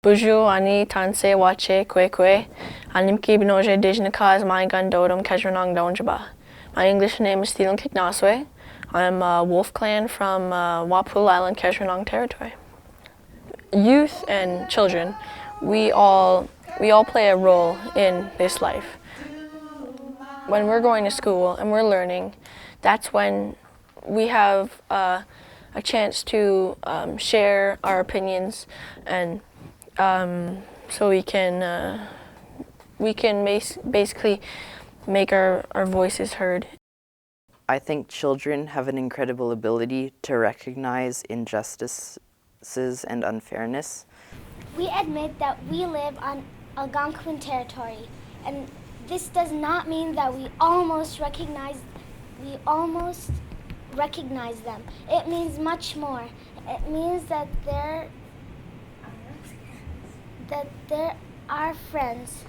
Buju ani tanse wache kwe animki binoje dijnakas maingan dodum kajranong donjaba. My English name is Stephen Kignaswe. I'm a Wolf Clan from Wapul Island, Kajranong Territory. Youth and children, we all play a role in this life. When we're going to school and we're learning, that's when we have a chance to share our opinions, and so we can basically make our voices heard. I think children have an incredible ability to recognize injustices and unfairness. We admit that we live on Algonquin territory, and this does not mean that we almost recognize them. It means much more. It means that they're our friends,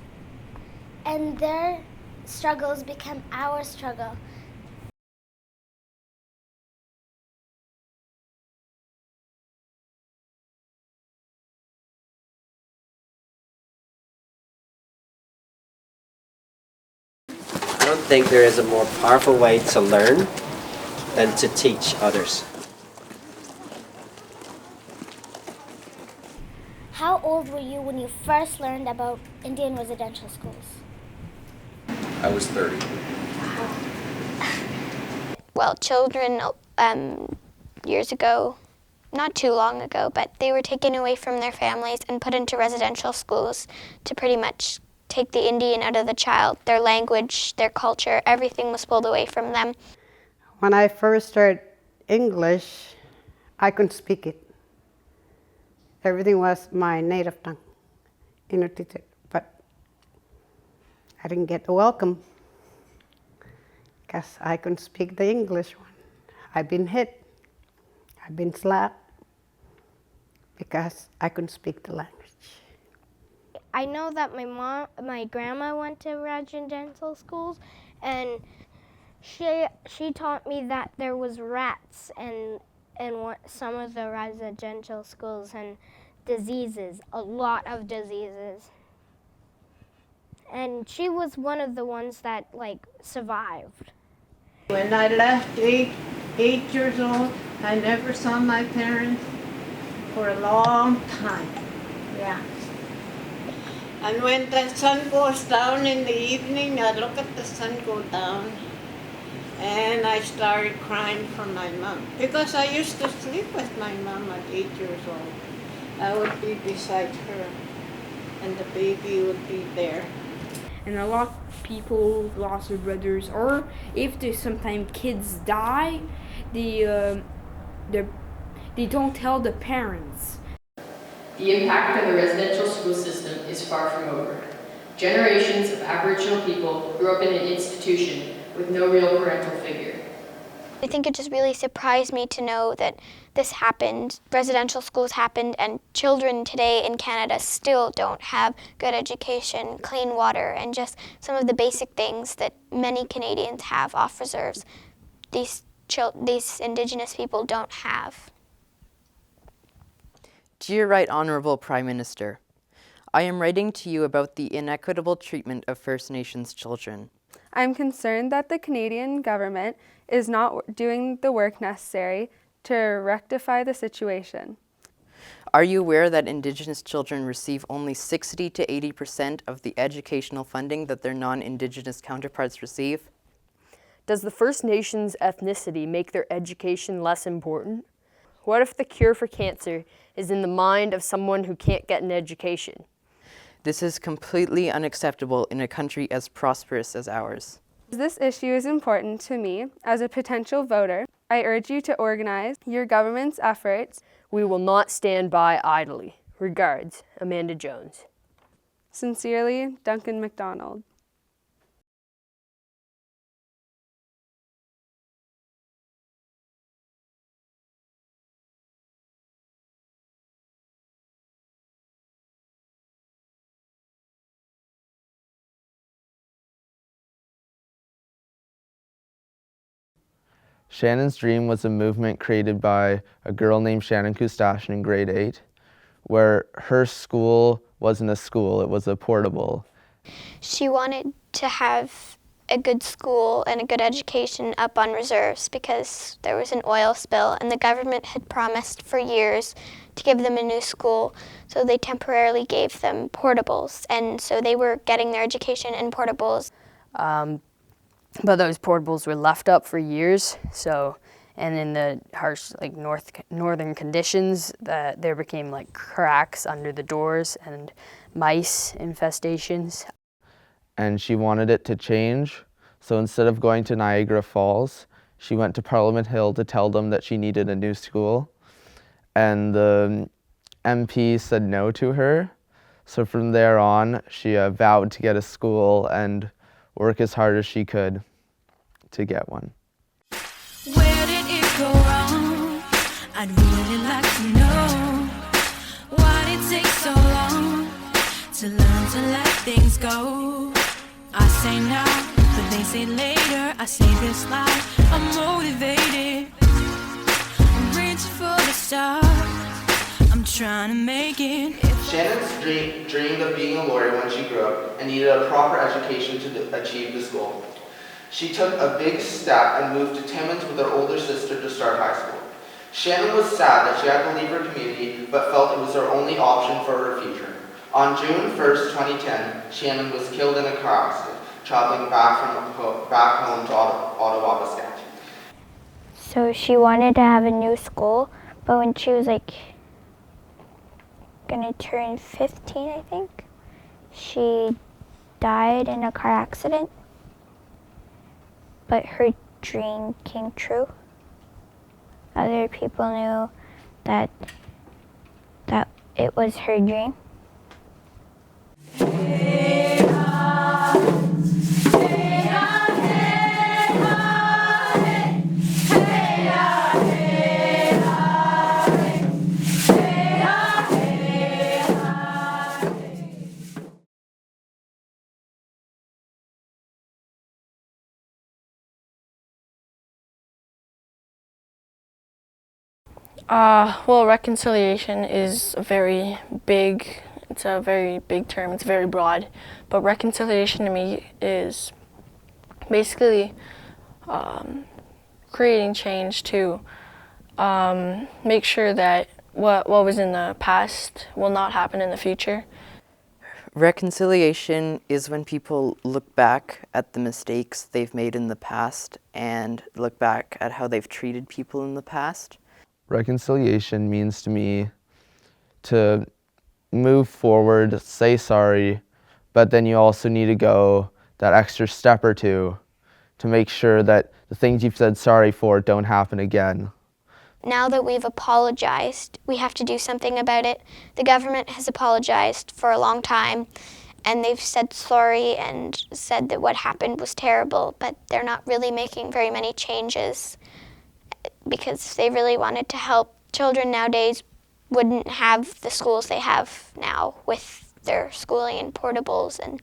and their struggles become our struggle. I don't think there is a more powerful way to learn than to teach others. How old were you when you first learned about Indian residential schools? I was 30. Well, children years ago, not too long ago, but they were taken away from their families and put into residential schools to pretty much take the Indian out of the child. Their language, their culture, everything was pulled away from them. When I first started English, I couldn't speak it. Everything was my native tongue, Inuktitut, but I didn't get a welcome because I couldn't speak the English one. I've been hit, I've been slapped because I couldn't speak the language. I know that my grandma went to residential schools, and she taught me that there was rats in some of the residential schools, and diseases, a lot of diseases. And she was one of the ones that survived. When I left 8 years old, I never saw my parents for a long time. Yeah. And when the sun goes down in the evening, I look at the sun go down, and I started crying for my mom, because I used to sleep with my mom at 8 years old. I would be beside her, and the baby would be there. And a lot of people lost their brothers, or if there's sometimes kids die, they don't tell the parents. The impact of the residential school system is far from over. Generations of Aboriginal people grew up in an institution with no real parental figure. I think it just really surprised me to know that this happened, residential schools happened, and children today in Canada still don't have good education, clean water, and just some of the basic things that many Canadians have off reserves. These Indigenous people don't have. Dear Right Honourable Prime Minister, I am writing to you about the inequitable treatment of First Nations children. I'm concerned that the Canadian government is not doing the work necessary to rectify the situation. Are you aware that Indigenous children receive only 60 to 80% of the educational funding that their non-Indigenous counterparts receive? Does the First Nations ethnicity make their education less important? What if the cure for cancer is in the mind of someone who can't get an education? This is completely unacceptable in a country as prosperous as ours. This issue is important to me as a potential voter. I urge you to organize your government's efforts. We will not stand by idly. Regards, Amanda Jones. Sincerely, Duncan MacDonald. Shannon's Dream was a movement created by a girl named Shannon Kustashin in grade 8. where her school wasn't a school, it was a portable. She wanted to have a good school and a good education up on reserves because there was an oil spill and the government had promised for years to give them a new school, so they temporarily gave them portables, and so they were getting their education in portables. But those portables were left up for years, and in the harsh northern conditions, there became cracks under the doors and mice infestations. And she wanted it to change, so instead of going to Niagara Falls, she went to Parliament Hill to tell them that she needed a new school. And the MP said no to her, so from there on, she vowed to get a school and work as hard as she could to get one. Where did it go wrong? I'd really like to know. Why did it take so long to learn to let things go? I say now, but they say later. I say this life, I'm motivated. I'm reaching for the stars. I'm trying to make it. Shannon's dreamed of being a lawyer when she grew up and needed a proper education to achieve this goal. She took a big step and moved to Timmins with her older sister to start high school. Shannon was sad that she had to leave her community, but felt it was her only option for her future. On June 1st, 2010, Shannon was killed in a car accident, traveling back home to Ottawa, Wisconsin. So she wanted to have a new school, but when she was gonna turn 15, I think, she died in a car accident, but her dream came true. Other people knew that it was her dream. Well, reconciliation is a very big term, it's very broad, but reconciliation to me is basically creating change to make sure that what was in the past will not happen in the future. Reconciliation is when people look back at the mistakes they've made in the past and look back at how they've treated people in the past. Reconciliation means to me to move forward, say sorry, but then you also need to go that extra step or two to make sure that the things you've said sorry for don't happen again. Now that we've apologized, we have to do something about it. The government has apologized for a long time, and they've said sorry and said that what happened was terrible, but they're not really making very many changes because if they really wanted to help, children nowadays wouldn't have the schools they have now with their schooling in portables and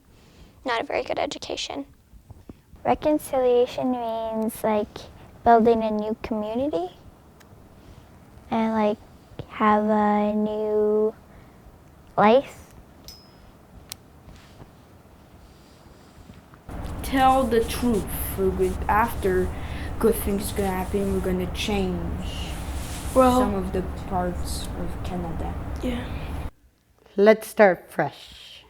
not a very good education. Reconciliation means building a new community and have a new life. Tell the truth. After good things gonna happen, we're gonna change some of the parts of Canada. Yeah. Let's start fresh.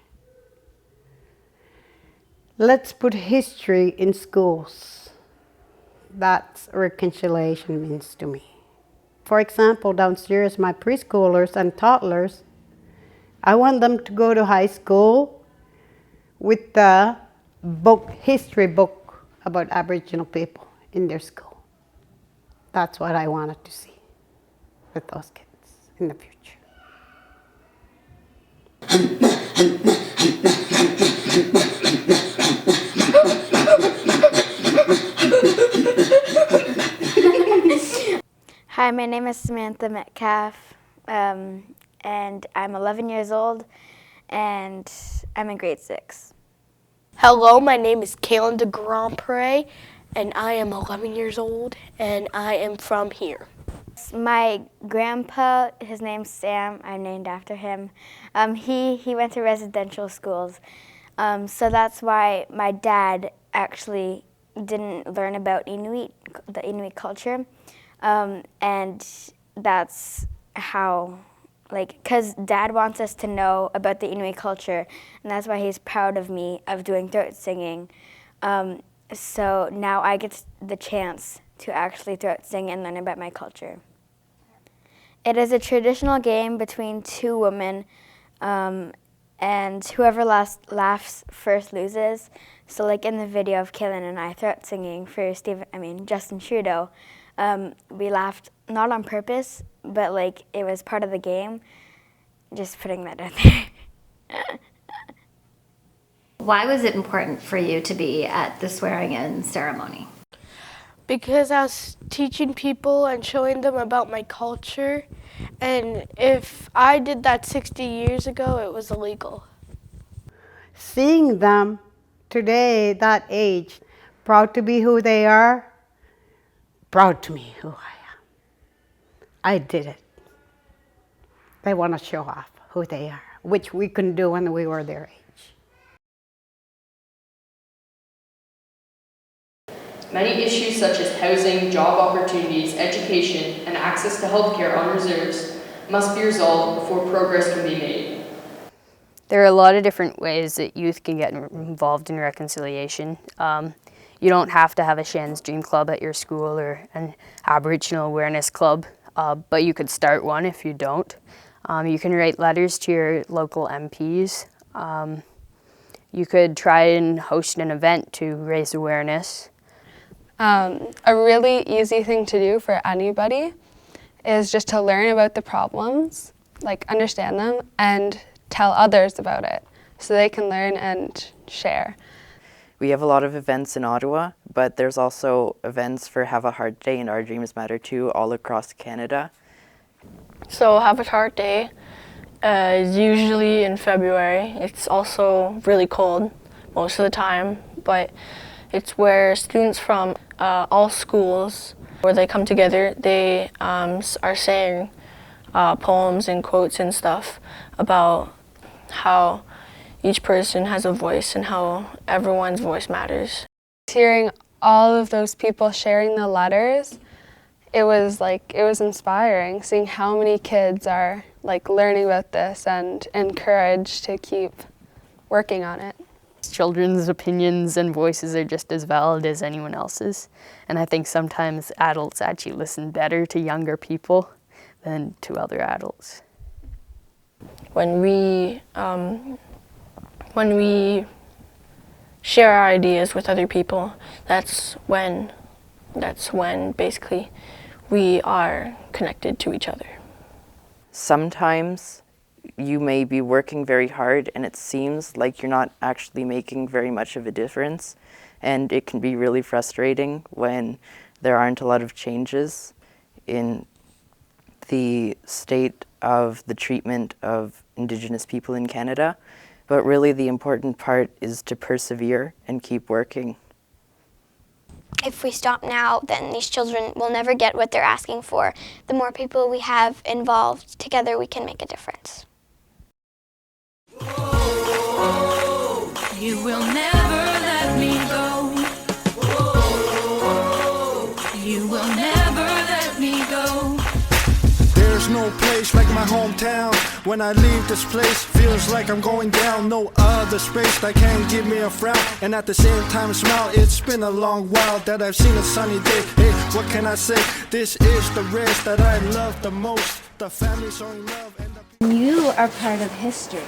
Let's put history in schools. That's reconciliation means to me. For example, downstairs, my preschoolers and toddlers, I want them to go to high school with the history book about Aboriginal people in their school. That's what I wanted to see with those kids in the future. Hi, my name is Samantha Metcalf, and I'm 11 years old, and I'm in grade 6. Hello, my name is Kaylin de Grandpre, and I am 11 years old, and I am from here. My grandpa, his name's Sam, I'm named after him. He went to residential schools. So that's why my dad actually didn't learn about the Inuit culture. And that's how, because Dad wants us to know about the Inuit culture, and that's why he's proud of me of doing throat singing. So now I get the chance to actually throat sing and learn about my culture. It is a traditional game between two women, and whoever laughs first loses. So like in the video of Kaylin and I throat singing for Justin Trudeau, we laughed not on purpose, but like it was part of the game. Just putting that out there. Why was it important for you to be at the swearing-in ceremony? Because I was teaching people and showing them about my culture, and if I did that 60 years ago, it was illegal. Seeing them today, that age, proud to be who they are, proud to be who I am. I did it. They want to show off who they are, which we couldn't do when we were their age. Many issues such as housing, job opportunities, education, and access to healthcare on reserves must be resolved before progress can be made. There are a lot of different ways that youth can get involved in reconciliation. You don't have to have a Shan's Dream Club at your school or an Aboriginal Awareness Club, but you could start one if you don't. You can write letters to your local MPs. You could try and host an event to raise awareness. A really easy thing to do for anybody is just to learn about the problems, like understand them, and tell others about it so they can learn and share. We have a lot of events in Ottawa, but there's also events for Have a Heart Day and Our Dreams Matter Too all across Canada. So Have a Heart Day is usually in February. It's also really cold most of the time, but it's where students from all schools, where they come together, they are saying poems and quotes and stuff about how each person has a voice and how everyone's voice matters. Hearing all of those people sharing the letters, it was inspiring, seeing how many kids are learning about this and encouraged to keep working on it. Children's opinions and voices are just as valid as anyone else's, and I think sometimes adults actually listen better to younger people than to other adults. When we share our ideas with other people, that's when basically we are connected to each other. Sometimes you may be working very hard and it seems like you're not actually making very much of a difference, and it can be really frustrating when there aren't a lot of changes in the state of the treatment of Indigenous people in Canada. But really the important part is to persevere and keep working. If we stop now, then these children will never get what they're asking for. The more people we have involved, together we can make a difference. You will never let me go. You will never let me go. There's no place like my hometown. When I leave this place, feels like I'm going down. No other space that can give me a frown, and at the same time a smile. It's been a long while that I've seen a sunny day. Hey, what can I say? This is the race that I love the most. The family showing love and You are part of history.